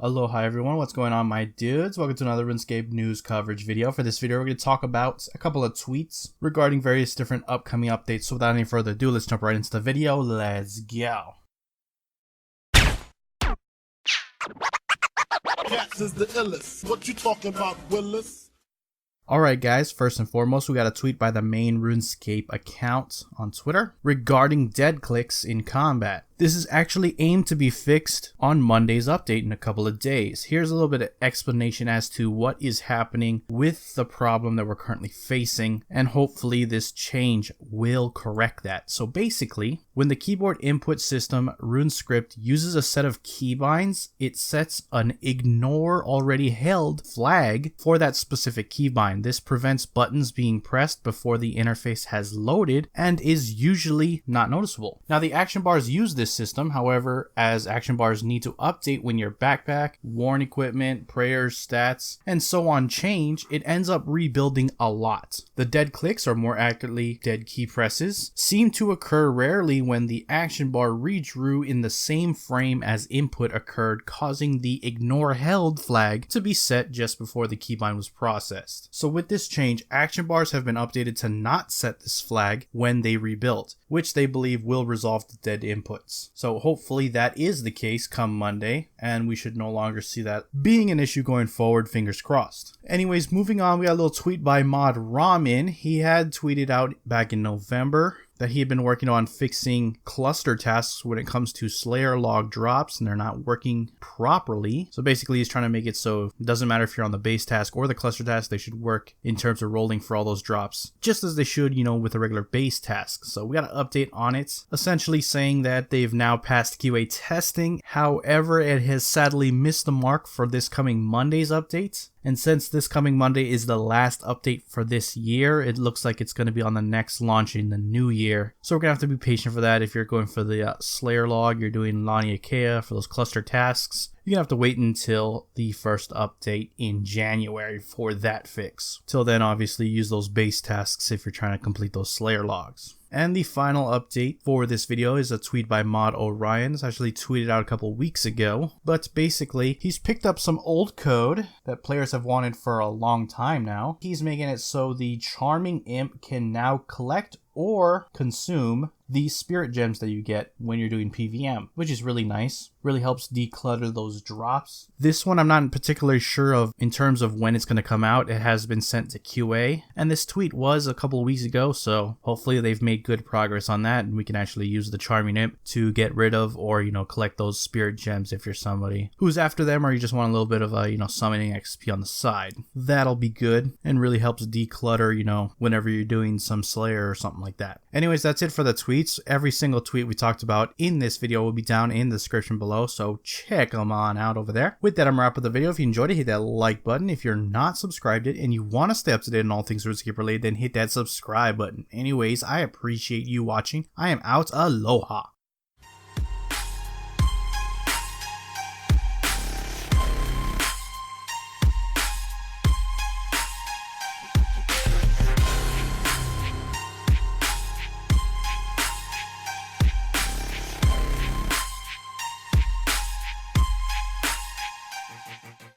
Aloha everyone, what's going on my dudes? Welcome to another RuneScape news coverage video. For this video, we're going to talk about a couple of tweets regarding various different upcoming updates. So without any further ado, let's jump right into the video. Let's go. Cats is the illest. What you talking about, Willis? Alright guys, first and foremost, we got a tweet by the main RuneScape account on Twitter regarding dead clicks in combat. This is actually aimed to be fixed on Monday's update in a couple of days. Here's a little bit of explanation as to what is happening with the problem that we're currently facing, and hopefully this change will correct that. So basically, when the keyboard input system RuneScript uses a set of keybinds, it sets an ignore already held flag for that specific keybind. This prevents buttons being pressed before the interface has loaded and is usually not noticeable. Now the action bars use this system, however, as action bars need to update when your backpack, worn equipment, prayers, stats, and so on change, it ends up rebuilding a lot. The dead clicks, or more accurately, dead key presses, seem to occur rarely when the action bar redrew in the same frame as input occurred, causing the ignore held flag to be set just before the keybind was processed. So with this change, action bars have been updated to not set this flag when they rebuild, which they believe will resolve the dead inputs. So hopefully that is the case come Monday, and we should no longer see that being an issue going forward, fingers crossed. Anyways, moving on, we got a little tweet by Mod Ramen. He had tweeted out back in November that he had been working on fixing cluster tasks when it comes to Slayer log drops, and they're not working properly. So basically he's trying to make it so it doesn't matter if you're on the base task or the cluster task, they should work in terms of rolling for all those drops, just as they should, you know, with a regular base task. So we got an update on it, essentially saying that they've now passed QA testing. However, it has sadly missed the mark for this coming Monday's update. And since this coming Monday is the last update for this year, it looks like it's going to be on the next launch in the new year. So we're going to have to be patient for that. If you're going for the Slayer log, you're doing Lani Akea for those cluster tasks, you're going to have to wait until the first update in January for that fix. Till then, obviously, use those base tasks if you're trying to complete those Slayer logs. And the final update for this video is a tweet by Mod Orion. It's actually tweeted out a couple weeks ago, but basically he's picked up some old code that players have wanted for a long time now. He's making it so the Charming Imp can now collect or consume the spirit gems that you get when you're doing PVM, which is really nice. Really helps declutter those drops. This one I'm not particularly sure of in terms of when it's going to come out. It has been sent to QA, and this tweet was a couple of weeks ago, so hopefully they've made good progress on that and we can actually use the Charming Imp to get rid of or, you know, collect those spirit gems if you're somebody who's after them, or you just want a little bit of a, you know, summoning XP on the side. That'll be good and really helps declutter, you know, whenever you're doing some Slayer or something like that. Anyways, that's it for the tweets. Every single tweet we talked about in this video will be down in the description below, so check them on out over there. With that, I'm wrapping up the video. If you enjoyed it, hit that like button. If you're not subscribed yet and you want to stay up to date on all things RuneScape related, then hit that subscribe button. Anyways, I appreciate you watching. I am out. Aloha.